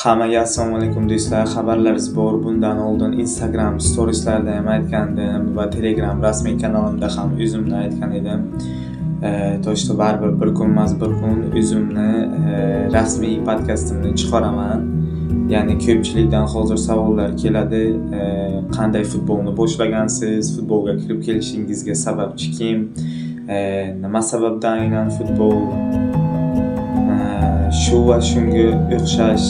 Hammaga assalomu alaykum do'stlar. Xabarlaringiz bor. Bundan oldin Instagram storieslarda ham aytgandim va Telegram rasmiy kanalimda ham o'zimni aytgan edim. To'shto baribir bir kun emas bir kun o'zimni rasmiy podkastimni chiqaraman. Ya'ni ko'pchilikdan hozir savollar keladi. Qanday futbolni boshlagansiz? Futbolga kirib kelishingizga sababchi kim? Nima sababdan aynan futbol? Shu va shunga o'xshash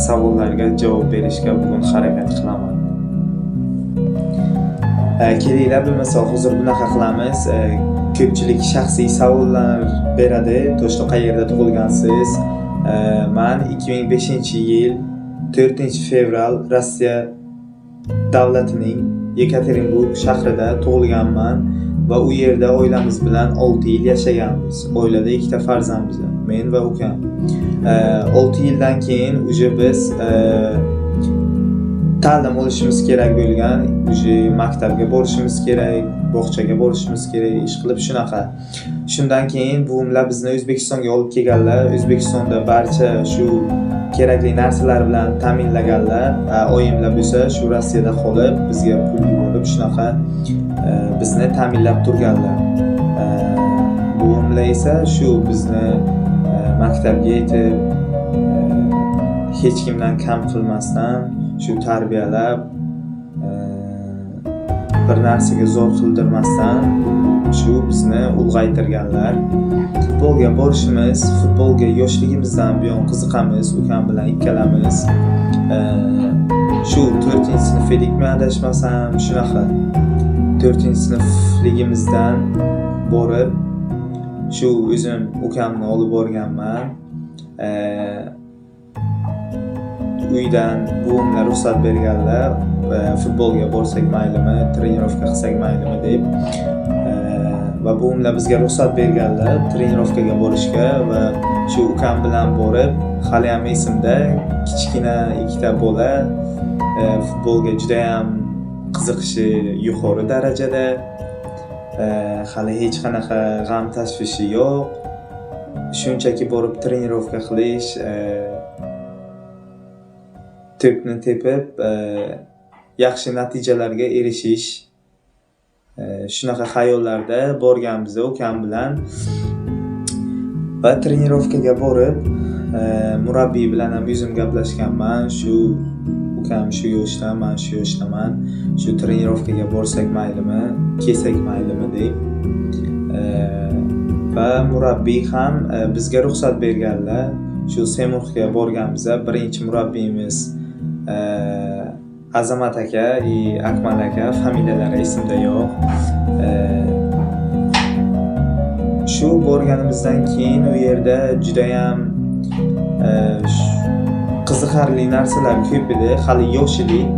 savollarga javob berishga bugun harakat qilaman. Kelinglar, bo'lmasa hozir bunaqa qilamiz. Ko'pchilik shaxsiy savollar beradi. To'shto qayerda tug'ilgansiz? Men 2005-yil 4-fevral Rossiya davlatining Yekaterinburg shahrida tug'ilganman va u yerda oilamiz bilan 6 yil yashaganmiz. Oilada 2 farzandmiz, men va ukam. 6 yildan keyin biz ta'lim olishimiz kerak bo'lgan, maktabga borishimiz kerak, bog'chaga borishimiz kerak, ish qilib shunaqa. Shundan keyin buvimlar bizni O'zbekistonga olib kelganlar. O'zbekistonda barcha shu kerakli narsalar bilan ta'minlaganlar. Oyimlar bo'lsa shu Rossiyada qolib, bizga pul yuborib shunaqa bizni ta'minlab turganlar. Buvimlar esa shu bizni maktabga yetib, hech kimdan kam qilmasdan shu tarbiyalab, bir narsaga zo'r qildirmasdan shu bizni ulg'aytirganlar. Futbolga borishimiz, futbolga yoshligimizdan buyon qiziqamiz, ukam bilan ikkalamiz. Shu 4-sinf edikmi adashmasam, shunaqa 4-sinfligimizdan borib shu o'zim ukamni olib borganman. Uydan buvimlar ruxsat berganlar, futbolga borsak maylimi, trenirovka qilsak maylimi deb. Va buvimlar bizga ruxsat berganlar trenirovkaga borishga va shu ukam bilan borib, hali ham esimda, kichkina 2 bola futbolga juda ham qiziqishi yuqori darajada. Hali hech qanaqa g'am tashvishi yo'q. Shunchaki borib trenirovka qilish, to'pni tepib, yaxshi natijalarga erishish. Shunaqa xayollarda borganmiz ukam bilan. Va trenirovkaga borib, murabbiy bilan ham o'zim gaplashganman. Shu ukam shu yoshda, men shu yoshdaman. Shu trenirovkaga borsak maylimi, kelsak maylimi deb. Va murabbiy ham bizga ruxsat berganlar. Shu Semurxga borganmiz. Birinchi murabbiyimiz Azamat aka, Akmal aka, familiyalari esimda yo'q. Shu borganimizdan keyin u yerda juda ham qiziqarli narsalar ko'p edi. Hali yosh edik.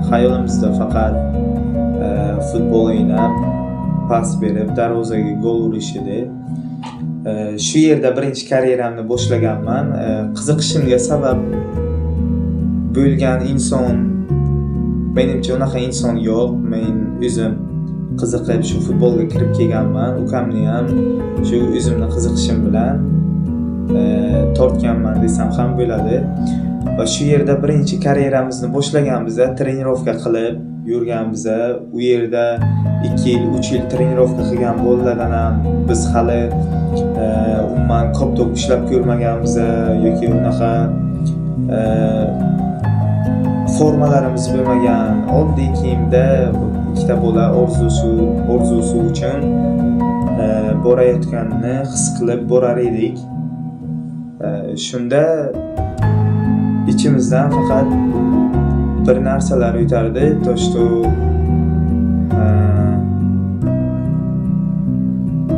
Xayolimizda faqat futbol o'ynab, pas berib, darvozaga gol urish edi. Shu yerda birinchi karyeramni boshlaganman. Qiziqishimga sabab bo'lgan inson, menimcha unaqa inson yo'q. Men o'zim qiziqib shu futbolga kirib kelganman. Ukamni ham shu o'zimni qiziqishim bilan tortganman desam ham bo'ladi. Va shu yerda birinchi karyeramizni boshlaganmiz, trenirovka qilib yurganmiz. U yerda 2 yil, 3 yil trenirovka qilgan bolalardan ham biz hali umuman ko'p ishlab ko'rmaganmiz yoki unaqa formalarimiz bo'lmagan. Oddiy kiyimda 2 bola orzusi uchun borayotganini his qilib borar edik. Shunda ichimizdan faqat bir narsalar o'tardi. To'shto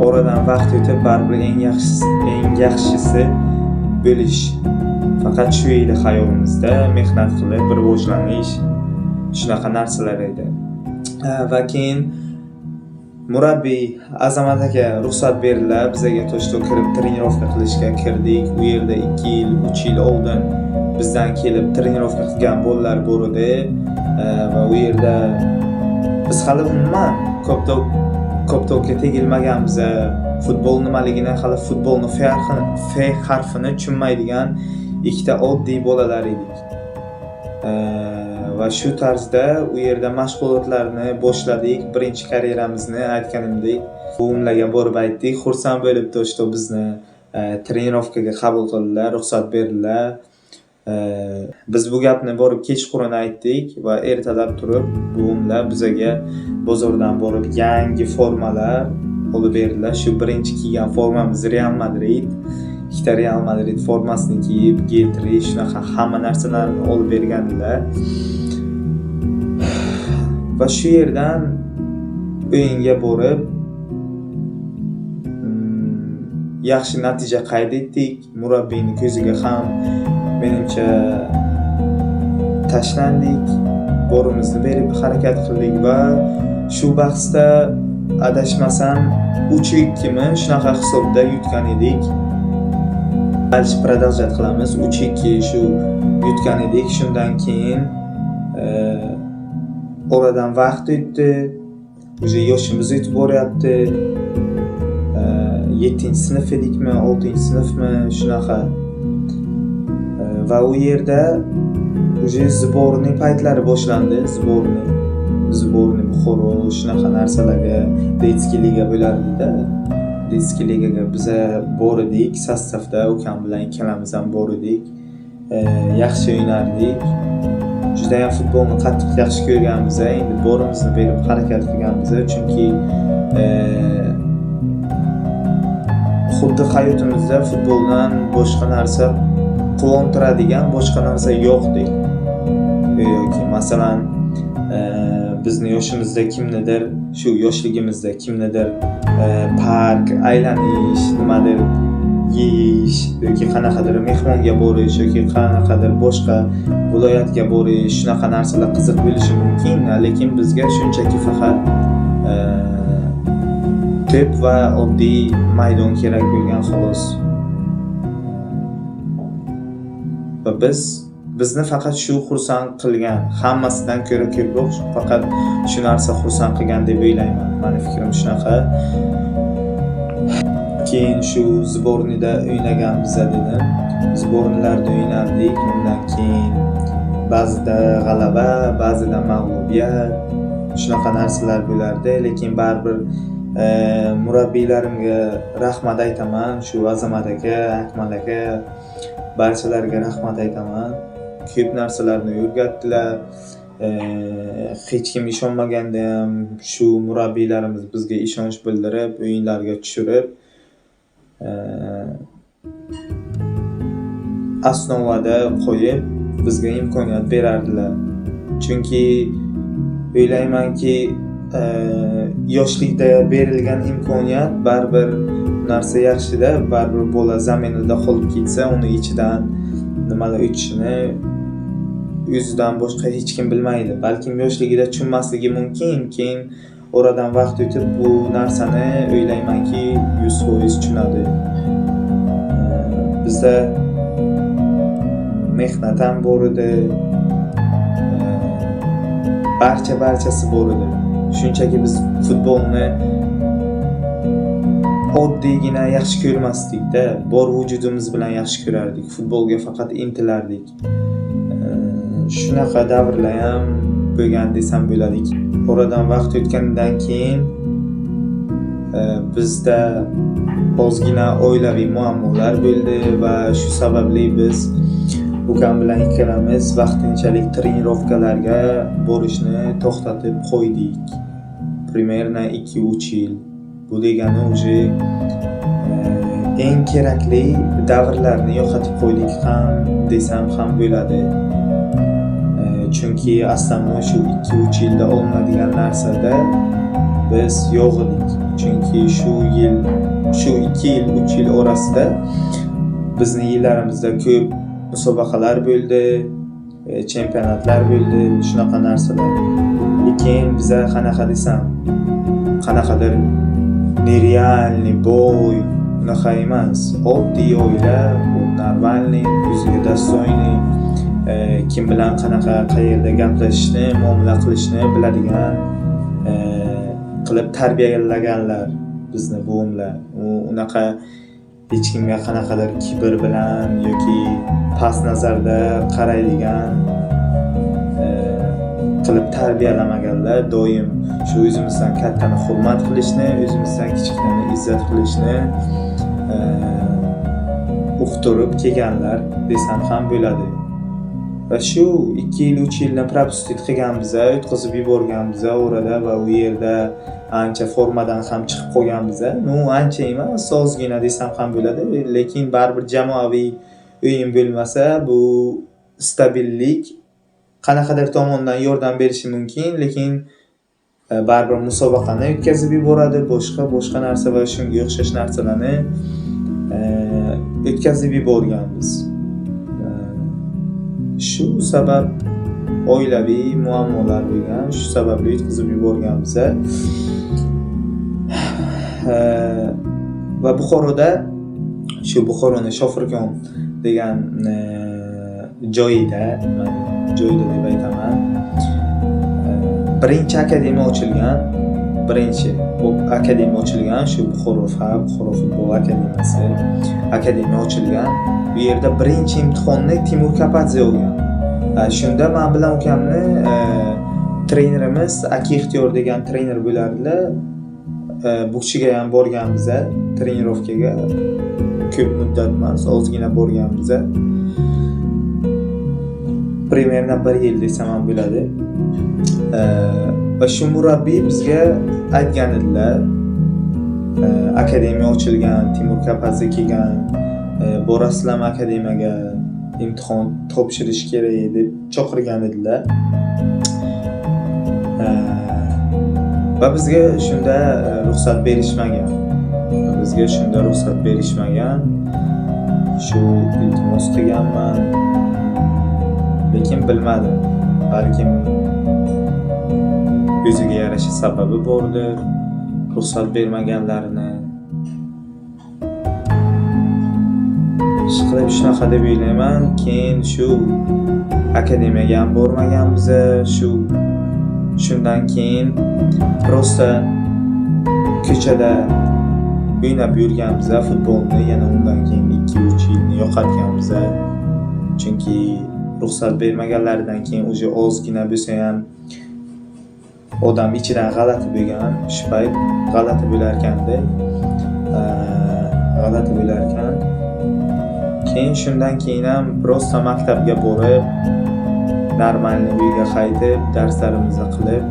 oradan vaqt o'tib baribir eng yaxshisi bo'lish. Faqat shu edi hayolimizda, mehnat qilib bir rivojlanish, shunaqa narsalar edi. Va keyin murabbiy Azamat aka ruxsat berdilar bizga To'shto kirib trenirovka qilishga kirdik. U yerda 2 yil, 3 yil oldin bizdan kelib trenirovka qilgan bolalar bor edi. Va u yerda biz hali umuman ko'p tegilmaganmiz. Futbol nimaligini, hali futbolning F harfini tushunmaydigan ikkita oddiy bolalar edik. Va shu tarzda u yerda mashg'ulotlarni boshladik. Birinchi karyeramizni aytganimdek buvimlarga borib aytdik. Xursand bo'libdi, что bizni trenirovkaga qabul qildilar, ruxsat berdilar. Biz bu gapni borib kechqurun aytdik va ertalab turib buvimlar bizga bozordan borib yangi formalar olib berdilar. Shu birinchi kiygan formamiz Real Madrid. Ikkita Real Madrid formasini kiyib, Getri shunaqa hamma narsalarni olib bergandilar. Va shu yerdan o'yinga borib yaxshi natija qayd etdik. Murabbiyning ko'ziga ham menimcha tashlandik. Borimizni berib harakat qildik va shu bahsda adashmasam 3-2 mi shunaqa hisobda yutgan edik. Balki продолжать qilamiz. 3-2 shu yutgan edik. Shundan keyin oradan vaqt o'tdi. Уже yoshimiz o'tib boryapti. 7-sinf edikmi, 6-sinfmi shunaqa. Va u yerda уже сборный paytlari boshlandi. Сборный Buxoro shunaqa narsalarga Detskiy liga bo'lardi-da. Detskiy ligaga biz bor edik, sostavda ukam bilan ikkalamiz ham bor edik. Yaxshi o'ynardik. Juda ham futbolni qattiq yaxshi ko'rganmiz. Endi borimizni berib harakat qilganmiz, chunki xuddi hayotimizda futboldan boshqa narsa quvontiradigan boshqa narsa yo'qdek. Yoki masalan bizni yoshimizda kimnidir, shu yoshligimizda kimnidir park, aylanish, nimadir yeyish yoki qanaqadir mehmonga borish yoki qanaqadir boshqa viloyatga borish, shunaqa narsalar qiziq bo'lishi mumkin, lekin bizga shunchaki faqat to'p va oddiy maydon kerak bo'lgan xolos. Va bizni faqat shu xursand qilgan, hammasidan ko'ra ko'proq faqat shu narsa xursand qilgan deb o'ylayman. Meni fikrim shunaqa. Keyin shu сборныйda o'ynaganmiz dedim. Сборныйlarda o'ynardik. Undan keyin ba'zida g'alaba, ba'zida mag'lubiyat, shunaqa narsalar bo'lardi, lekin baribir murabbiylarimga rahmat aytaman. Shu Azamat aka, Akmal aka barchalarga rahmat aytaman. Ko'p narsalarni o'rgatdilar. Hech kim ishonmaganda ham shu murabbiylarimiz bizga ishonch bildirib, o'yinlarga tushirib, asnovada qo'yib bizga imkoniyat berardilar. Chunki o'ylaymanki, yoshlikda berilgan imkoniyat baribir narsa yaxshida, baribir bola zaminida qolib ketsa, uni ichidan nimalar o'tishini o'zidan boshqa hech kim bilmaydi. Balkim yoshligida tushunmasligi mumkin, keyin oradan vaqt o'tib bu narsani o'ylaymanki 100% tushunadi. Bizda mehnat ham bor edi, barchasi bor edi. Shunchaki biz futbolni oddiygina yaxshi ko'rmasdik-da, bor vujudimiz bilan yaxshi ko'rardik. Futbolga faqat intilardik. Shunaqa davrlar ham bo'lgan desam bo'ladi. Oradan vaqt o'tgandan keyin bizda ozgina oilaviy muammolar bo'ldi va shu sababli biz ukam bilan ikkalamiz vaqtinchalik trenirovkalarga borishni to'xtatib qo'ydik. Примерно 2-3 yil. Bu degani уже eng kerakli davrlarni yo'qotib qo'ydik ham desam ham bo'ladi. Chunki aslida shu 2-3 yilda olmaydigan narsada biz yo'q edik. Chunki shu 2 yil, 3 yil orasida bizning yillarimizda ko'p musobaqalar bo'ldi, chempionatlar bo'ldi, shunaqa narsalar. Lekin biza qanaqa desam, qanaqadir нереальный boy, unaqa emas. Oddiy oila, normalniy, o'ziga достойный, kim bilan qanaqa qayerda gaplashishni, muomala qilishni biladigan qilib tarbiyalaganlar bizni buvimlar. Unaqa hech kimga qanaqadir kibr bilan yoki past nazarda qaraydigan qilib tarbiyalamaganlar. Doim shu o'zimizdan kattani hurmat qilishni, o'zimizdan kichiklarni izzat qilishni uqtirib kelganlar desam ham bo'ladi. Va shu 2 yil 3 yilni propustit qilganmiz, o'tkazib yuborganmiz orada va u yerda ancha formadan ham chiqib qolganmiz. Ancha emas, ozgina desam ham bo'ladi, lekin baribir jamoaviy o'yin bo'lmasa bu stabillik qanaqadir tomondan yordam berishi mumkin, lekin baribir musobaqani o'tkazib yuboradi, boshqa narsa va shunga o'xshash narsalarni o'tkazib yuborganmiz. Shu sabab oilaviy muammolar bo'lgan, shu sababli o'tkazib yuborganmiz. Va Buxoroda, shu Buxoroning Shofirkon degan joyida deb aytaman, birinchi akademiya ochilgan, shu Buxoro futbol akademiya ochilgan. Bu yerda birinchi imtihonni Timur Kapadze olgan. Shunda men bilan ukamni trenerimiz Aki Ixtiyor degan trener bo'lardilar. Bukchiga ham borganmiz, trenirovkaga. Ko'p muddat emas, ozgina borganmiz. Примерно 1 yil desam ham bo'ladi. Va shu murabbiy bizga aytgan edilar, akademiya ochilgan, Timur Kapadze kelgan, borasizlarmi akademiyaga, imtihon topshirish kerak deb chaqirgan edilar. Va bizga shunda ruxsat berishmagan. Shu iltimos qilganman, lekin bilmadim. Balkim o'ziga yarasha sababi bordir, ruxsat bermaganlarini. Ishqilib shunaqa deb o'ylayman. Keyin shu akademiyaga ham bormaganmiz. Shundan keyin prosta ko'chada o'ynab yurganmiz futbolni. Yana undan keyin 2-3 yilni yo'qotganmiz. Chunki ruxsat bermaganlaridan keyin o'zi ozgina bo'lsa ham odam ichidan g'alati bo'lgan. Shu payt g'alati bo'larkan. Keyin shundan keyin ham prosta maktabga borib, normalni uyga qaytib, darslarimizni qilib,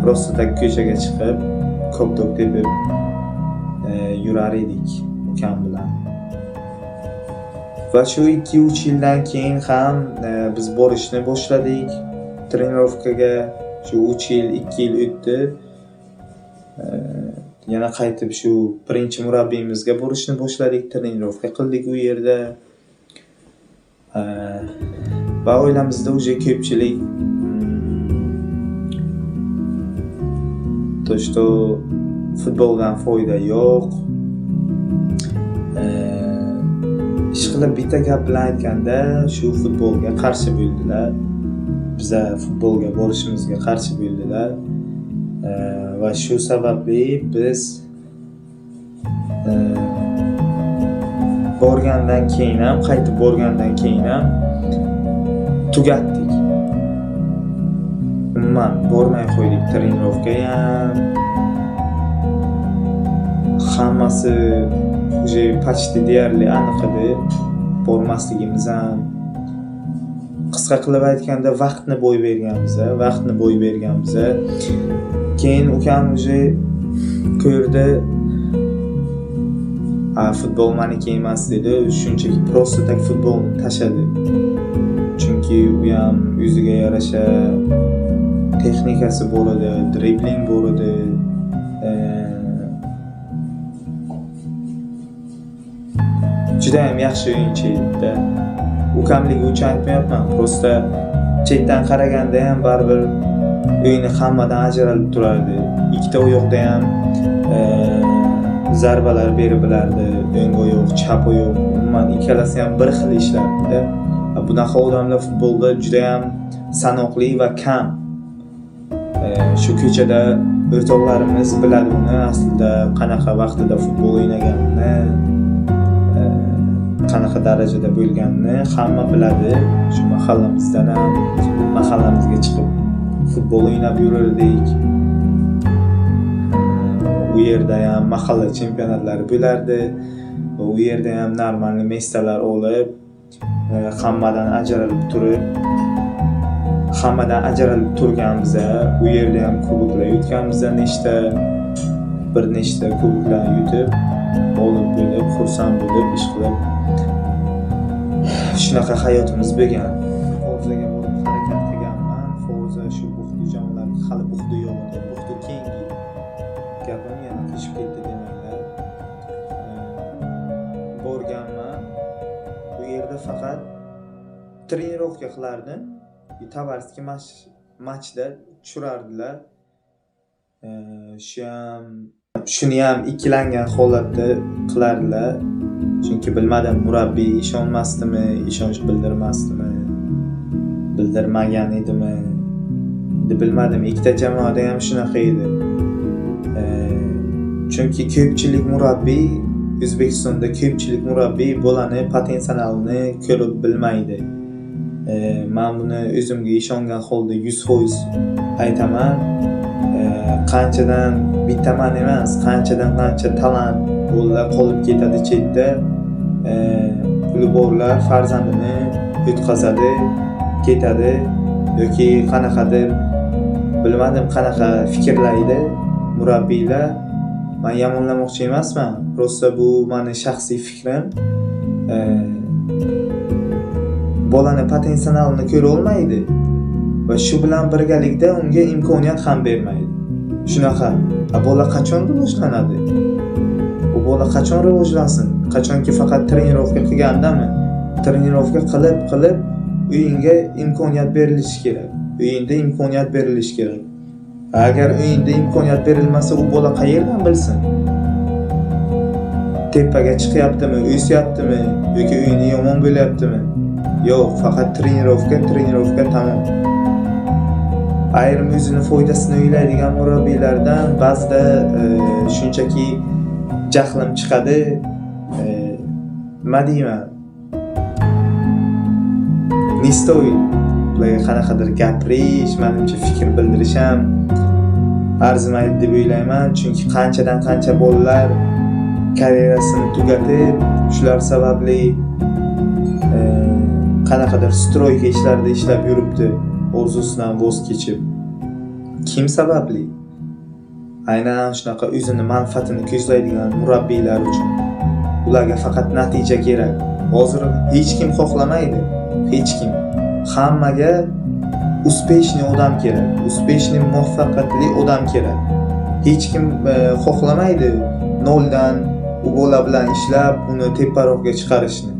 prosta ko'chaga chiqib, ko'p-ko'p tepib yurar edik ukam bilan. Va shu 2-3 yildan keyin ham biz borishni boshladik trenirovkaga. Shu 3 yil, 2 yil o'tdi. Yana qaytib shu birinchi murabbiyimizga borishni boshladik, trenirovka qildik u yerda. Va oilamizda o'zi ko'pchilik to'shto futboldan foyda yo'q. Ishqilib bitta gap bilan aytganda, shu futbolga qarshi bo'ldilar. Biza futbolga borishimizga qarshi bo'ldilar. Va shu sababli biz qaytib borgandan keyin ham tugatdik. Umuman bormay qo'ydik trenirovkaga ham. Hammasi уже почти deyarli aniq edi. Bormasligimiz ham. Qisqa qilib aytganda vaqtni bo'y berganmiz. Keyin ukam уже ko'rdi, futbol meniki emas dedi. Shunchaki prosta tak futbolni tashladi. Chunki u ham o'ziga yarasha texnikasi bor edi, dribling bor edi. Juda ham yaxshi o'yinchi edi. Ukamligi uchun aytmayapman, prosta chetdan qaraganda ham baribir o'yini hammadan ajralib turardi. Ikkita oyoqda ham zarbalar berib bilardi. O'ng oyoq, chap oyoq, umuman ikkalasi ham bir xil ishlardi. Bunaqa odamlar futbolda juda ham sanoqli va kam. Shu ko'chada o'rtoqlarimiz biladi uni aslida qanaqa vaqtida futbol o'ynaganini. qanaqa darajada bo'lganini hamma biladi. Shu mahallamizdan ham mahallamizga chiqib futbol o'ynab yurardik. U yerda ham mahalla chempionatlari bo'lardi. U yerda ham normalniy mestalar olib, hammadan ajralib turganmiz. U yerda ham kuboklar yutganmiz, bir nechta kuboklar yutib, olib bo'lib, xursand bo'lib, ish qilib. Shunaqa hayotimiz bo'lgan. Forzaga borib harakat qilganman. Forza shu buxtu jonlarga hali buxtu yo'q edi. Buxtu keyingi gapim yana qishib ketdi demanglar. Borganman. Bu yerda faqat trenirovka qilardim. Tovarskiy matchda tushirardilar. Shuni ham ikkilangan holatda qilardilar. Chunki bilmadim, murabbiy ishonmasdimi, ishonch bildirmasdimi, bildirmagan edimi. Endi bilmadim, ikkita jamoada ham shunaqa edi. Chunki ko'pchilik murabbiy, O'zbekistonda ko'pchilik murabbiy bolani potensialini ko'rib bilmaydi. Men buni o'zimga ishongan holda 100% aytaman. Qanchadan bittaman emas, qancha talant bolalar qolib ketadi chetda. Puli borlar farzandini o'tkazadi, ketadi yoki qanaqadir bilmadim qanaqa fikrlaydi murabbiylar. Men yomonlamoqchi emasman, prosta bu meni shaxsiy fikrim. Bolani potensialini ko'ra olmaydi va shu bilan birgalikda unga imkoniyat ham bermaydi. Shunaqa. Bola qachon rivojlanadi? Bu bola qachon rivojlansin? Qachonki faqat trenirovka qilgandami? Trenirovka qilib o'yinga imkoniyat berilishi kerak. O'yinda imkoniyat berilishi kerak. Agar o'yinda imkoniyat berilmasa, u bola qayerdan bilsin? Tepaga chiqyaptimi, o'syaptimi yoki o'yini yomon bo'lyaptimi? Yo'q, faqat trenirovka tamom. Ayrim o'zini foydasini o'ylaydigan murabbiylardan ba'zida shunchaki jahlim chiqadi. Nima deyman? Nistoy ularga qanaqadir gapirish, menimcha fikr bildirish ham arzimaydi deb o'ylayman. Chunki qancha bolalar karyerasini tugatib, shular sababli qanaqadir stroyka ishlarida ishlab yuribdi, orzusidan voz kechib. Kim sababli? Aynan shunaqa o'zini manfaatini ko'zlaydigan murabbiylar uchun. Ularga faqat natija kerak. Hozir hech kim xohlamaydi, hech kim. Hammaga uspeshniy odam kerak, uspeshniy muvaffaqiyatli odam kerak. Hech kim xohlamaydi noldan u bola bilan ishlab, uni teparoqga chiqarishni.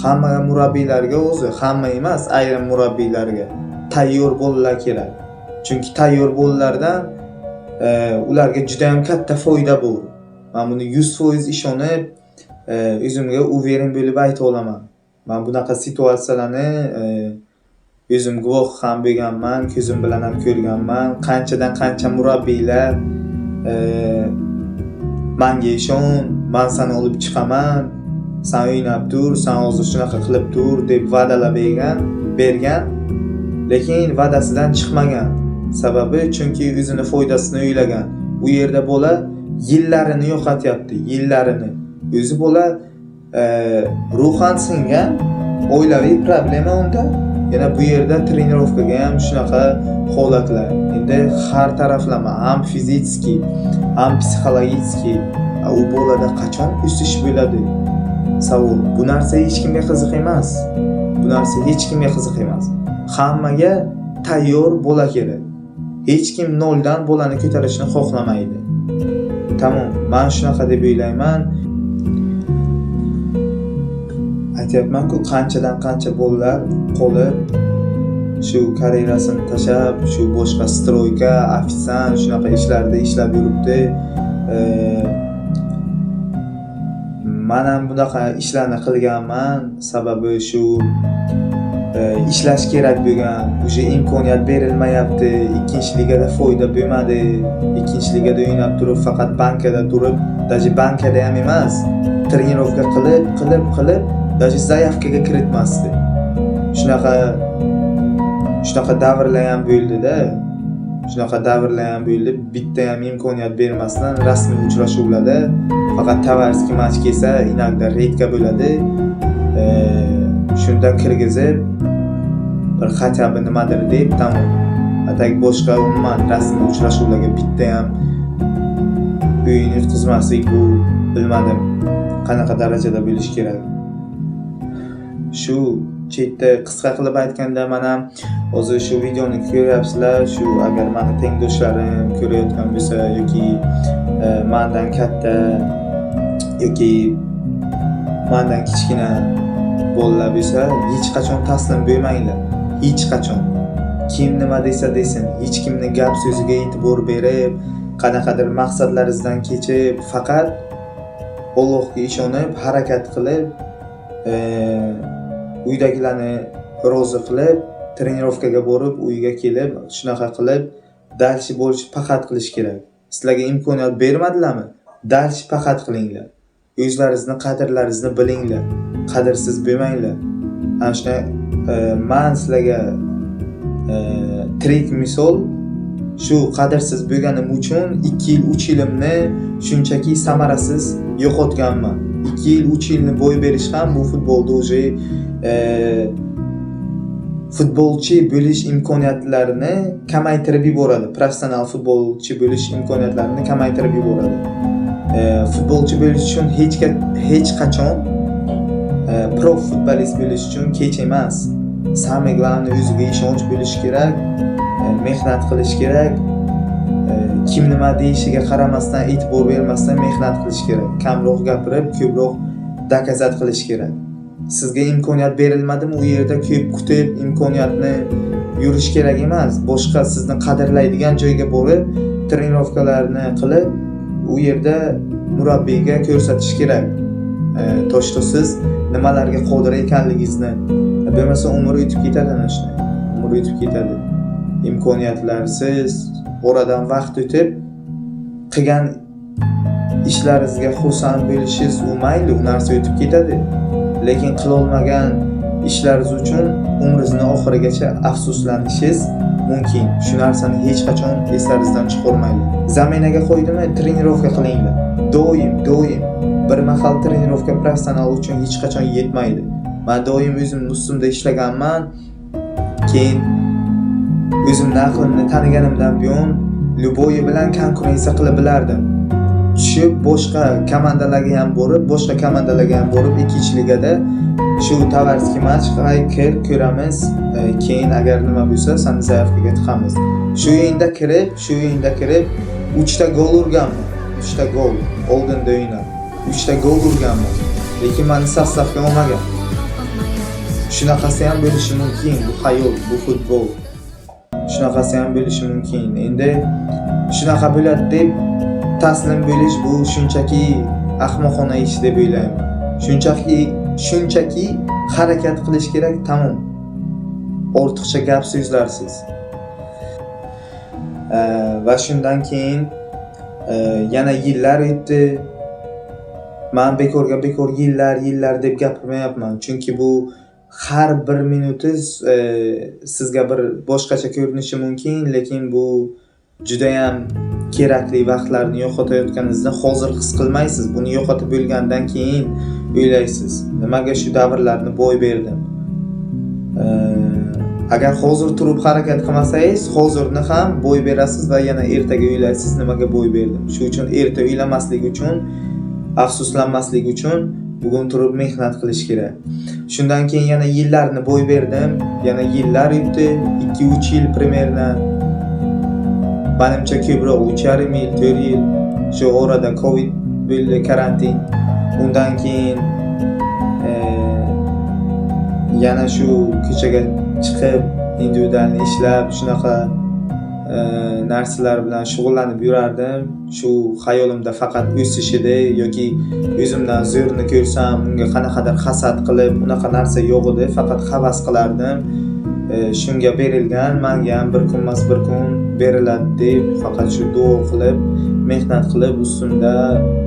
Hamma murabbiylarga o'zi, hamma emas, ayrim murabbiylarga tayyor bolalar kerak. Chunki tayyor bolalardan ularga juda ham katta foyda bor. Men buni 100% ishonib, o'zimga uveren bo'lib ayta olaman. Men bunaqa situatsiyalarni o'zim guvoh ham bo'lganman, ko'zim bilan ham ko'rganman. Qancha murabbiylar menga ishon, men seni olib chiqaman, sen o'ynab tur, sen hozir shunaqa qilib tur deb va'dalar bergan, lekin va'dasidan chiqmagan. Sababi chunki o'zini foydasini o'ylagan. U yerda bola yillarini yo'qotyapti, yillarini. O'zi bola ruhan singan, oilaviy problema unda. Yana bu yerda trenirovkaga ham shunaqa holatlar. Endi har taraflama, ham fiziki, ham psixologik. U bolada qachon o'sish bo'ladi? Savol. Bu narsa hech kimga qiziq emas. Hammaga tayyor bola kerak. Hech kim noldan bolani ko'tarishni xohlamaydi. Tamom, men shunaqa deb o'ylayman. Aytyapman-ku, qancha bolalar qolib shu karyerasini tashlab, shu boshqa stroyka, ofisant shunaqa ishlarda ishlab yuribdi. Men ham bunaqa ishlarni qilganman, sababi shu ishlash kerak bo'lgan, o'sha imkoniyat berilmayapti, ikkinchi ligada foyda bo'lmadi, ikkinchi ligada o'ynab turib faqat bankada turib, даже bankada ham emas, trenirovka qilib даже zaявkaga kiritmasdi. Shunaqa davrlar ham bo'ldi-da. Shunaqa davrlar ham bo'ldi. Bitta ham imkoniyat bermasdan rasmiy uchrashuvlarda faqat tovarskiy match kelsa, inogda redka bo'ladi. Shunda kirgizib bir хотя бы nimadir deb tamom. Atak boshqa umuman rasmiy uchrashuvlarga bitta ham o'yin o'tkazmaslik bu bilmadim qanaqa darajada bo'lish kerak. Shu chetda qisqa qilib aytganda mana hozir shu videoni ko'ryapsizlar, shu agar meni tengdoshlarim ko'rayotgan bo'lsa yoki mendan katta yoki mendan kichkina bolalar bo'lsa, hech qachon taslim bo'lmanglar. Hech qachon. Kim nima desa desin, hech kimni gap so'ziga e'tibor berib, qanaqadir maqsadlaringizdan kechib, faqat Allohga ishonib, harakat qilib, uydagilarni rozi qilib, trenirovkaga borib, uyga kelib, shunaqa qilib, dalshi bo'lish faqat qilish kerak. Sizlarga imkoniyat bermadilarmi? Dalshi faqat qilinglar. O'zlaringizni qadrlaringizni bilinglar. Qadrsiz bo'lmanglar. Ana shuna men sizlarga tirik misol shu qadrsiz bo'lganim uchun 2 yil 3 yilimni shunchaki samarasiz yo'qotganman. 2 yil 3 yilni bo'y berish ham bu futbolda o'zi futbolchi bo'lish imkoniyatlarini kamaytirib yuboradi. Professional futbolchi bo'lish imkoniyatlarini kamaytirib yuboradi. Futbolchi bo'lish uchun hech qachon pro futbolist bo'lish uchun kech emas. Самое главное o'ziga ishonch bo'lish kerak, mehnat qilish kerak. Kim nima deyishiga qaramasdan, e'tibor bermasdan mehnat qilish kerak. Kamroq gapirib, ko'proq dokazat qilish kerak. Sizga imkoniyat berilmadimi, u yerda ko'p kutib, imkoniyatni yurish kerak emas. Boshqa sizni qadrlaydigan joyga borib, trenirovkalarni qilib, u yerda murabbiyga ko'rsatish kerak. Toshto siz nimalarga qodir ekanligingizni. Bo'lmasa umr o'tib ketadi ana shunday. Umr o'tib ketadi. Imkoniyatlarsiz oradan vaqt o'tib qilgan ishlaringizga xursand bo'lishingiz u mayli, u narsa o'tib ketadi. Lekin qila olmagan ishlaringiz uchun umringizni oxirigacha afsuslanishingiz mumkin. Shu narsani hech qachon eslaringizdan chiqarmanglar. Zaminaga qo'ydimi, trenirovka qilinglar. Doim bir mahal trenirovka professional uchun hech qachon yetmaydi. Men doim o'zim ustimda ishlaganman. Keyin o'zimning aqlimni taniganimdan buyon Luboy bilan konkurensiya qilib bilardim. Tushib boshqa komandalarga ham borib, ikkinchi ligada shu tovarskiy match ko'ramiz. Keyin agar nima bo'lsa, seni zaявkaga tiqamiz. Shu o'yinda kirib 3 ta gol urganman. 3 ta gol oldinda o'ynab. 3 ta gol urganman. Lekin meni sostavga olmagan. Shunaqasi ham bo'lishi mumkin. Bu hayot, bu futbol. Shunaqasi ham bo'lishi mumkin. Endi shunaqa bo'ladi deb taslim bo'lish bu shunchaki ahmoqona ish deb o'ylayman. Shunchaki harakat qilish kerak, tamom. Ortiqcha gap so'zlarsiz. Va shundan keyin yana yillar o'tdi. Men bekor yillar deb gapirmayapman, chunki bu har bir minutingiz sizga bir boshqacha ko'rinishi mumkin, lekin bu juda ham kerakli vaqtlarni yo'qotayotganingizni hozir his qilmaysiz. Buni yo'qotib bo'lgandan keyin o'ylaysiz, nimaga shu davrlarni bo'y berdim. Agar hozir turib harakat qilmasangiz, hozirni ham bo'y berasiz va yana ertaga o'ylaysiz, nimaga bo'y berdim. Shu uchun erta o'ylamaslik uchun, afsuslanmaslik uchun bugun turib mehnat qilish kerak. Shundan keyin yana yillarni bo'y berdim. Yana yillar o'tdi, 2-3 yil primerna. Menimcha ko'proq 3,5 yil, 4 yil. Shu orada Covid bo'ldi, karantin. Undan keyin yana shu ko'chaga chiqib, individual ishlab, shunaqa narsalar bilan shug'ullanib yurardim. Shu xayolimda faqat o'sish edi yoki o'zimdan zo'rini ko'rsam, unga qanaqadir hasad qilib, unaqa narsa yo'q edi, faqat havas qilardim. Shunga berilgan, menga ham bir kunmas bir kun beriladi deb faqat shu duo qilib, mehnat qilib, ustimda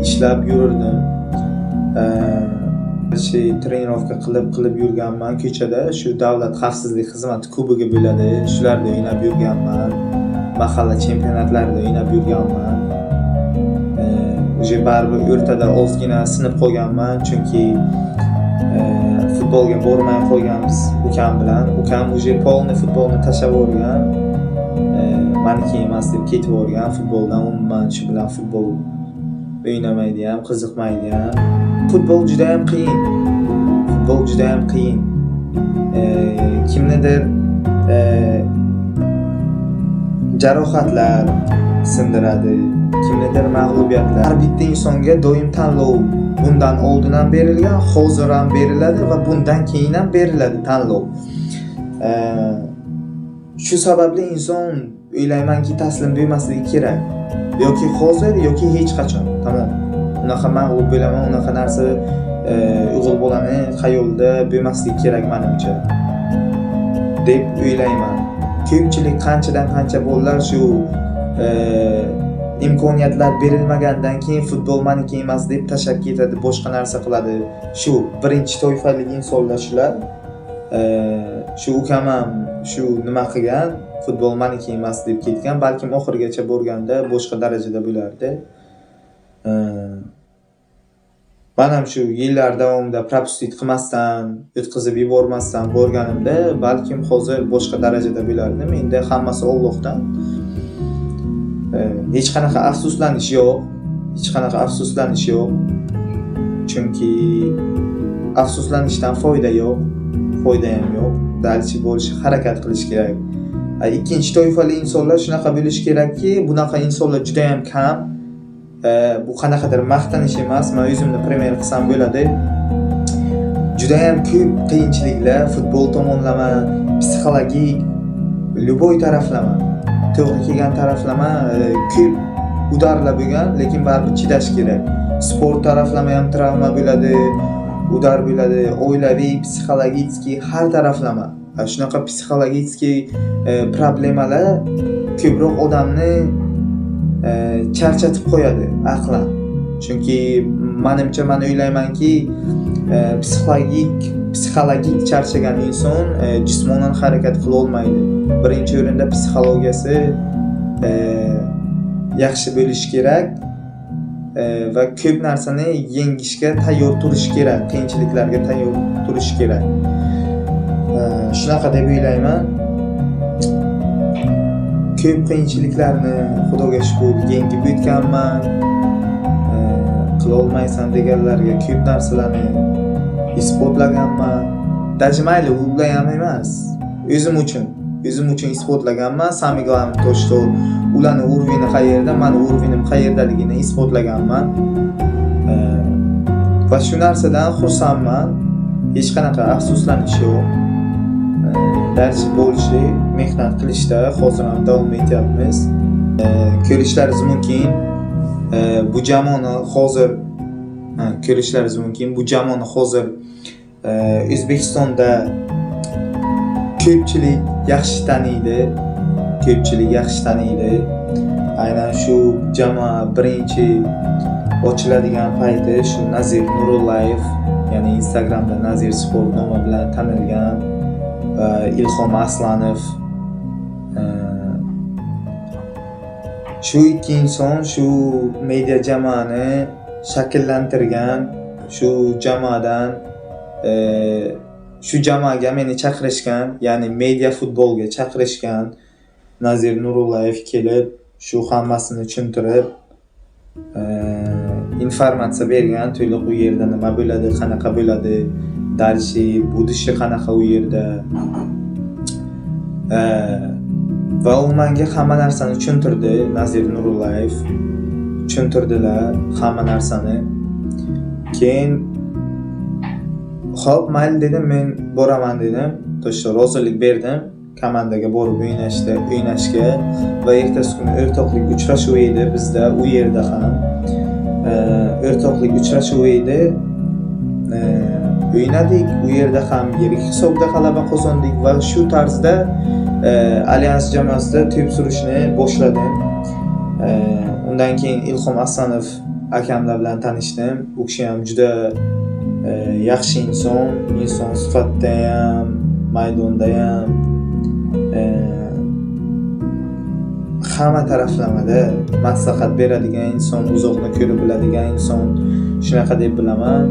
ishlab yurardim. trenirovka qilib yurganman ko'chada. Shu davlat xavfsizlik xizmati kubogi bo'ladi, shularda o'ynab yurganman. Mahalla chempionatlarida o'ynab yurganman. Uje baribir o'rtada ozgina sinib qolganman, chunki futbolga bormay qo'yganmiz ukam bilan. Ukam uje polni futbolni tashlab yuborgan. Meniki emas deb ketib yuborgan futboldan. Umuman shu bilan futbol o'ynamaydi ham, qiziqmaydi ham. Futbol juda ham qiyin. Kimnidir jarohatlar sindiradi, kimnidir mag'lubiyatlar. Har bitta insonga doim tanlov bundan oldin ham berilgan, hozir ham beriladi va bundan keyin ham beriladi tanlov. Shu sababli inson o'ylaymanki taslim bo'lmasligi kerak. Yoki hozir yoki hech qachon. Tamom. Unaqa mag'lub bo'laman, unaqa narsa o'g'il bolani xayolida bo'lmasligi kerak menimcha deb o'ylayman. Ko'pchilik qanchadan qancha bolalar shu imkoniyatlar berilmagandan keyin futbol meniki emas deb tashab ketadi, boshqa narsa qiladi. Shu birinchi toifalik insonlar shular. Shu ukam ham shu nima qilgan, futbol meniki emas deb ketgan, balkim oxirigacha borganda boshqa darajada bo'lardi. Men ham shu yillar davomida propustit qilmasdan, o'tkazib yubormasdan borganimda balkim hozir boshqa darajada bo'lardim. Endi hammasi Allohdan. Hech qanaqa afsuslanish yo'q. Chunki afsuslanishdan foyda ham yo'q. Dalchi bo'lishga harakat qilish kerak. Ikkinchi toifali insonlar shunaqa bo'lish kerakki, bunaqa insonlar juda ham kam. Bu qanaqadir maqtanish emas, men o'zimni primer qilsam bo'ladi. Juda ham ko'p qiyinchiliklar, futbol tomonlama, psixologik, любой taraflama, to'g'ri kelgan taraflama ko'p udarlar bo'lgan, lekin baribir chidash kerak. Sport taraflama ham travma bo'ladi, udar bo'ladi, oilaviy, psixologik, har taraflama. Shunaqa psixologik problemalar ko'proq odamni charchatib qo'yadi aqlan. Chunki menimcha men o'ylaymanki, psixologik charchagan inson jismonan harakat qila olmaydi. Birinchi o'rinda psixologiyasi yaxshi bo'lishi kerak va ko'p narsani yengishga tayyor turish kerak, qiyinchiliklarga tayyor turish kerak. Shunaqa deb o'ylayman. Ko'p qiyinchiliklarni Xudoga shukr yengib o'tganman. Qila olmaysan deganlarga ko'p narsalarni isbotlaganman. Dajmayli ular ham emas. O'zim uchun isbotlaganman. Самое главное то, что ularning уровени qayerda, meni уровеним qayerdaligini isbotlaganman. Va shu narsadan xursandman. Hech qanaqa afsuslanish yo'q. Dars bo'lishda, mehnat qilishda hozir ham davom etyapmiz. Ko'rishlaringiz mumkin. Bu jamoani hozir O'zbekistonda ko'pchilik yaxshi taniydi. Aynan shu jamoa birinchi ochiladigan payti shu Nazir Nurullayev, ya'ni Instagramda Nazir Sport nomi bilan tanilgan Ilhom Aslanov, shu ikki inson shu media jamoani shakllantirgan. Shu jamoaga meni chaqirishgan, ya'ni media futbolga chaqirishgan. Nazir Nurullayev kelib shu hammasini tushuntirib informatsiya bergan, to'liq u yerda nima bo'ladi, qanaqa bo'ladi, dalshi, budishi qanaqa u yerda. Va u menga hamma narsani tushuntirdi. Nazir Nurullayev tushuntirdilar hamma narsani. Keyin xo'p, mayli dedim, men boraman dedim. To'g'ri rozilik berdim komandaga borib o'ynashga va ertasi kuni o'rtoqlik uchrashuvi edi bizda, u yerda ham o'rtoqlik uchrashuvi edi. O'ynadik, u yerda ham yirik hisobda g'alaba qozondik va shu tarzda Alyans jamoasida to'p surishni boshladim. Undan keyin Ilhom Aslanov akamlar bilan tanishdim. U kishi ham juda yaxshi inson sifatida ham, maydonda ham hamma taraflamada maslahat beradigan inson, uzoqni ko'rib biladigan inson, shunaqa deb bilaman.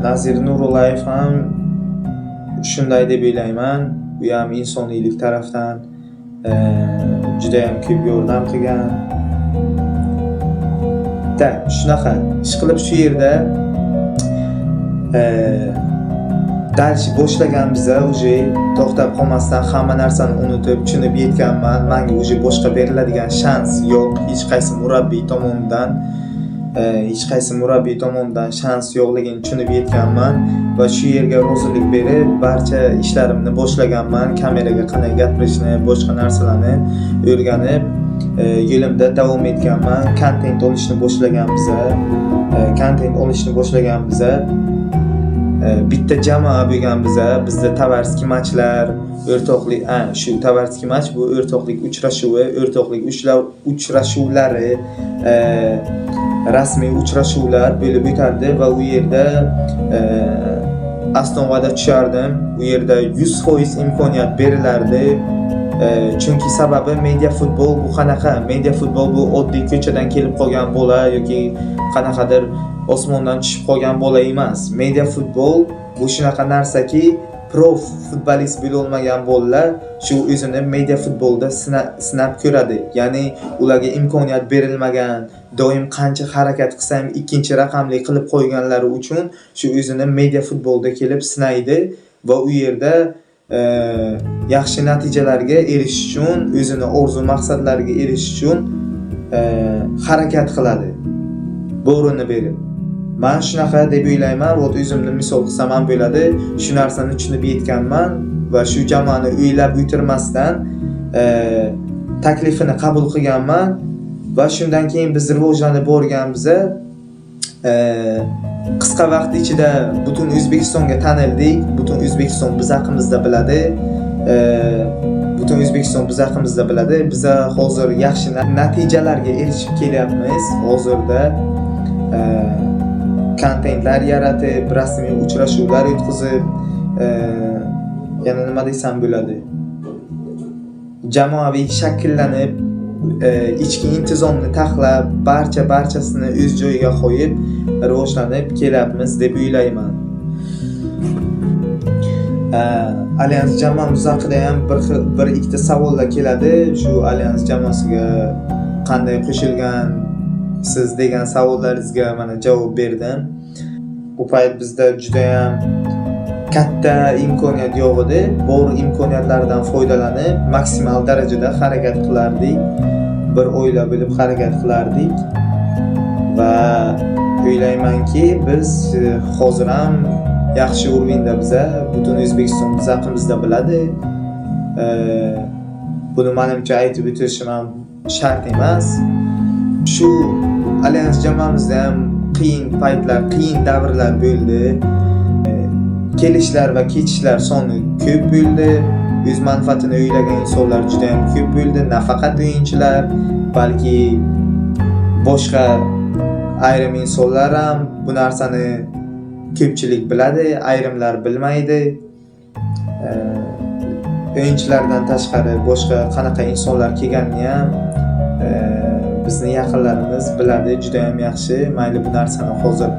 Nazir Nurullayev ham shunday deb o'ylayman. U ham insoniylik tarafdan juda ham ko'p yordam qilgan. Shunaqa ish qilib shu yerda dars boshlagan biza уже to'xtab qolmasdan hamma narsani unutib, tushunib yetganman. Menga уже boshqa beriladigan shans yo'q. Hech qaysi murabbiy tomonidan shans yo'qligini tushunib yetganman va shu yerga rozilik berib, barcha ishlarimni boshlaganman. Kameraga qanday gapirishni, boshqa narsalarni o'rganib, yo'limda davom etganman. Kontent olishni boshlagan biza. Bitta jamoa bo'lgan bizda tovarskiy matchlar, o'rtoqlik, shu tovarskiy match bu o'rtoqlik uchrashuvlari, rasmiy uchrashuvlar bo'lib o'tardi va u yerda Astonvada tushardim. U yerda 100% imkoniyat berilardi. Chunki sababi media futbol bu qanaqa? Media futbol bu oddiy ko'chadan kelib qolgan bola yoki qanaqadir osmondan tushib qolgan bola emas. Media futbol bu shunaqa narsaki, prof futbolist bo'la olmagan bolalar shu o'zini media futbolda sinab ko'radi. Ya'ni ularga imkoniyat berilmagan, doim qancha harakat qilsa ham ikkinchi raqamli qilib qo'yganlari uchun shu o'zini media futbolda kelib sinaydi va u yerda yaxshi natijalarga erishish uchun, o'zini orzu maqsadlariga erishish uchun harakat qiladi. Bo'rini berib. Men shunaqa deb o'ylayman, o'zimni misol qilsam ham bo'ladi. Shu narsani tushunib yetganman va shu jamoani o'ylab o'tirmasdan taklifini qabul qilganman va shundan keyin biz rivojlanib borganmiz. Qisqa vaqt ichida butun O'zbekistonga tanildik. Butun O'zbekiston biz haqimizda biladi. Biz hozir yaxshi natijalarga erishib kelyapmiz. Hozirda kontentlar yaratib, rasmiy uchrashuvlar o'tkazib, yana nima desam bo'ladi? Jamoaviy shakllanib, ichki intizomni taxlab, barchasini o'z joyiga qo'yib, rivojlanib kelyapmiz deb o'ylayman. Alyans jamoamiz haqida ham bir ikkita savollar keladi. Shu Alyans jamoasiga qanday qo'shilgan siz degan savollaringizga mana javob berdim. Bu payt bizda juda ham katta imkoniyat yo'q edi. Bor imkoniyatlardan foydalanib, maksimal darajada harakat qilardik. Bir o'ylab bilib harakat qilardik. Va o'ylaymanki, biz hozir ham yaxshi o'rinda biza, butun O'zbekiston biz haqimizda biladi. Buni menimcha aytib o'tishim ham shart emas. Shu Alyans jamoamizda ham qiyin paytlar, qiyin davrlar bo'ldi. Kelishlar va ketishlar soni ko'p bo'ldi. O'z manfaatini o'ylagan insonlar juda ham ko'p bo'ldi. Nafaqat o'yinchilar, balki boshqa ayrim insonlar ham bu narsani ko'pchilik biladi, ayrimlar bilmaydi. O'yinchilardan tashqari boshqa qanaqa insonlar kelganini ham bizni yaqinlarimiz biladi, juda ham yaxshi. Mayli bu narsani hozir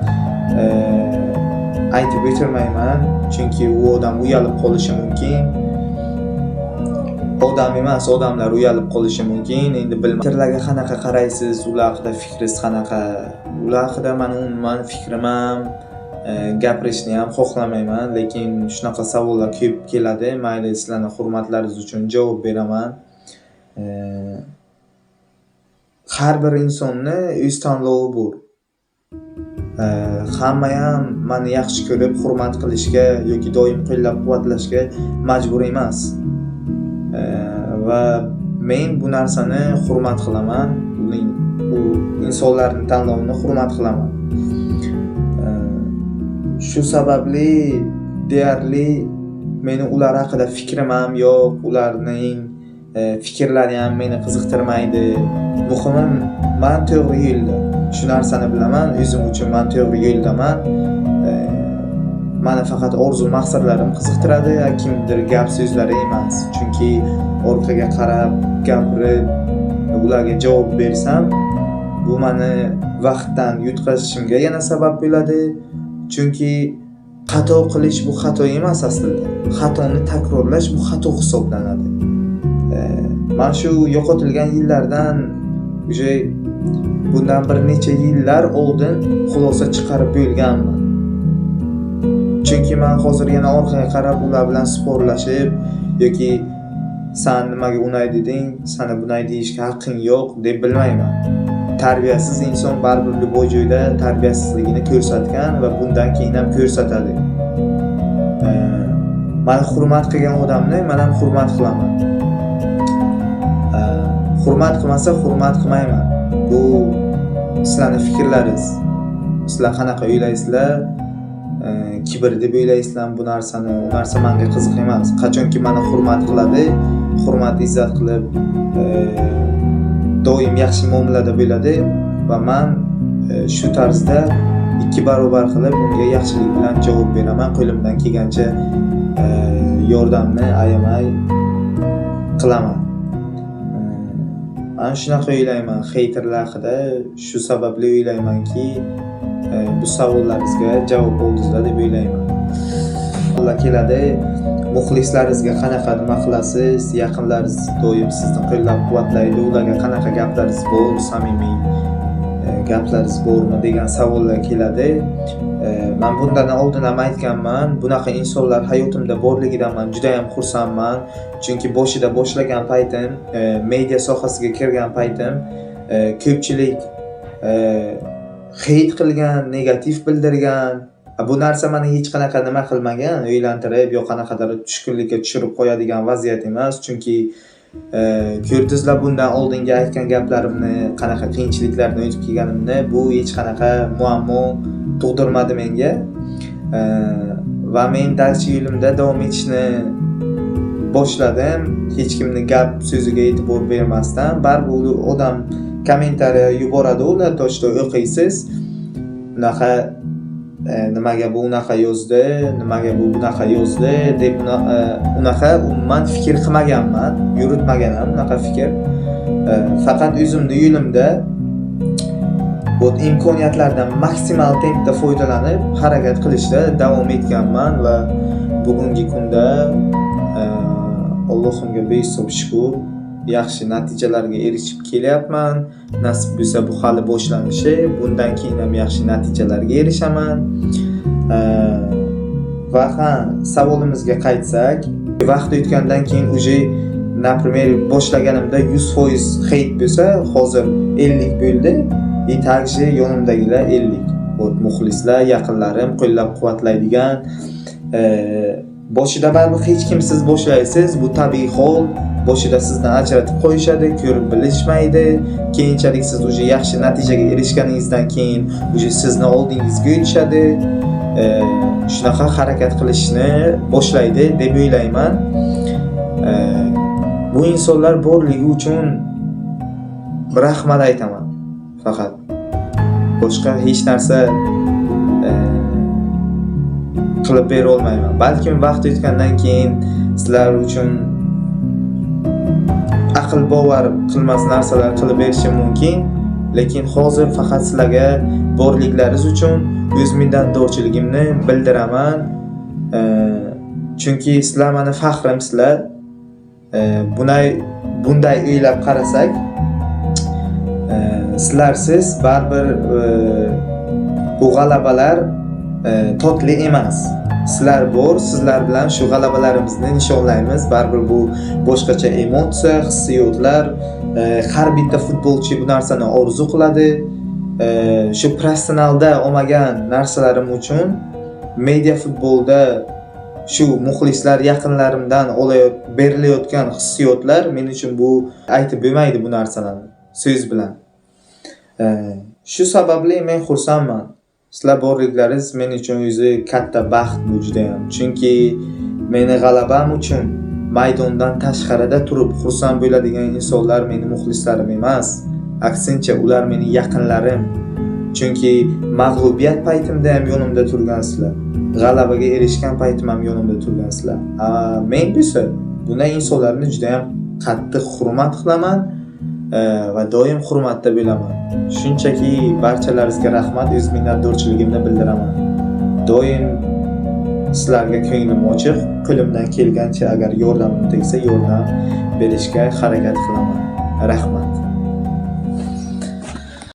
aytib o'tirmayman, chunki u odam uyalib qolishi mumkin. Odam emas, odamlar uyalib qolishi mumkin. Endi bilmayman. Fikrlarga qanaqa qaraysiz? Ular haqida fikringiz qanaqa? Ular haqida men fikrim ham, gapirishni ham xohlamayman, lekin shunaqa savollar ko'p keladi. Mayli, sizlarning hurmatlaringiz uchun javob beraman. Har bir insonni o'z tanlovi bor. Hamma ham meni yaxshi ko'rib, hurmat qilishga yoki doim qo'llab-quvvatlashga majbur emas. Va men bu narsani hurmat qilaman. U insonlarning tanlovini hurmat qilaman. Shu sababli deyarli meni ular haqida fikrim ham yo'q, ularning fikrlari ham meni qiziqtirmaydi. Muhimi men to'g'ri yo'lda. Shu narsani bilaman, o'zim uchun men to'g'ri yo'ldaman. Meni faqat orzu maqsadlarim qiziqtiradi, kimdir gap so'zlari emas. Chunki orqaga qarab gapirib ularga javob bersam, bu meni vaqtdan yutqazishimga yana sabab bo'ladi. Chunki xato qilish bu xato emas aslida. Xatoni takrorlash bu xato hisoblanadi. Men shu yo'qotilgan yillardan bundan bir necha yillar oldin xulosa chiqarib bo'lganman. Chunki men hozir yana orqaga qarab ular bilan sporlashib yoki sen nimaga unay deding, sana bunay deyishga haqqing yo'q deb bilmayman. Tarbiyasiz inson baribir bu joyda tarbiyasizligini ko'rsatgan va bundan keyin ham ko'rsatadi. Men hurmat qilgan odamni men ham hurmat qilaman. Hurmat qilmasa hurmat qilmayman. Bu sizlarning fikrlaringiz. Sizlar qanaqa o'ylaysizlar? Kibr deb o'ylaysizlar bu narsani? U narsa menga qiziq emas. Qachonki meni hurmat qiladi, hurmat izzat qilib doim yaxshi muomalada bo'ladi va men shu tarzda 2 barobar qilib unga yaxshilik bilan javob beraman. Qo'limdan kelgancha yordamni ayamay qilaman. Men shunaqa o'ylayman haterlar haqida. Shu sababli o'ylaymanki, bu savollaringizga javob bo'ldingizlar deb o'ylayman. Alloh keladi, muxlislaringizga qanaqa nima qilasiz, yaqinlaringiz doim sizni qo'llab-quvvatlaydi, ularga qanaqa gaplaringiz bor, samimiy gaplaringiz bormi degan savollar keladi. Men bundan oldin ham aytganman, bunaqa insonlar hayotimda borligidan men juda ham xursandman. Chunki boshida boshlagan paytim, media sohasiga kirgan paytim, ko'pchilik hate qilgan, negativ bildirgan. Bu narsa meni hech qanaqa nima qilmagan, o'ylantirib yo qanaqadir tushkunlikka tushirib qo'yadigan vaziyat emas. Chunki ko'rdingizlar bundan oldingi aytgan gaplarimni, qanaqa qiyinchiliklardan o'tib kelganimni, bu hech qanaqa muammo tug'dirmadi menga. Va men dars yo'limda davom etishni boshladim. Hech kimning gap so'ziga e'tibor bermasdan, baribir odam kommentariya yuboradi, ular to'shda o'qiysiz. Bunaqa nimaga bu unaqa yozdi, nimaga bu bunaqa yozdi deb unaqa umuman fikr qilmaganman, yuritmaganman unaqa fikr. Faqat o'zimning yo'limda bu imkoniyatlardan maksimal tempda foydalanib harakat qilishda davom etganman va bugungi kunda Allohimga behisob shukr, yaxshi natijalarga erishib kelyapman. Nasib bo'lsa bu hali boshlanishi, bundan keyin ham yaxshi natijalarga erishaman. Va savolimizga qaytsak, vaqt o'tgandan keyin например, boshlaganimda 100% hate bo'lsa, hozir 50 bo'ldi. Takshi yonimdagilar 50. Muxlislar, yaqinlarim, qo'llab-quvvatlaydigan. Boshida baribir hech kimsiz boshlaysiz, bu tabiiy hol. Boshida sizdan ajratib qo'yishadi, ko'rib bilishmaydi. Keyinchalik siz yaxshi natijaga erishganingizdan keyin sizni oldingizga o'tishadi. Shunaqa harakat qilishni boshlaydi deb o'ylayman. Bu insonlar borligi uchun rahmat aytaman. Faqat boshqa hech narsa qilib bera olmayman. Balkim vaqt o'tgandan keyin sizlar uchun aql bovar qilmas narsalar qilib berishim mumkin, lekin hozir faqat sizlarga borliklaringiz uchun o'z minnatdorchiligimni bildiraman. Chunki sizlar meni faxrimsizlar. Bunday o'ylab qarasak, sizlarsiz baribir bu g'alabalar totli emas. Sizlar bor, sizlar bilan shu g'alabalarimizni nishonlaymiz. Baribir bu boshqacha emotsiya, hissiyotlar. Har bitta futbolchi bu narsani orzu qiladi. Shu professionalda olmagan narsalarim uchun media futbolda shu muxlislar, yaqinlarimdan berilayotgan hissiyotlar men uchun bu aytib bo'lmaydi bu narsalarni so'z bilan. Shu sababli men xursandman. Sizlar borliklaringiz men uchun o'zi katta baxt bu juda ham. Chunki meni g'alabam uchun maydondan tashqarida turib xursand bo'ladigan insonlar meni muxlislarim emas. Aksincha, ular meni yaqinlarim. Chunki mag'lubiyat paytimda ham yonimda turgansizlar. G'alabaga erishgan paytim ham yonimda turgansizlar. Men esa bunday insonlarni juda ham qattiq hurmat qilaman va doim hurmatda bo'laman. Shunchaki barchalaringizga rahmat, o'z minnatdorchiligimni bildiraman. Doim sizlarga ko'nglim ochiq, qo'limdan kelgancha agar yordamim tegsa yordam berishga harakat qilaman. Rahmat.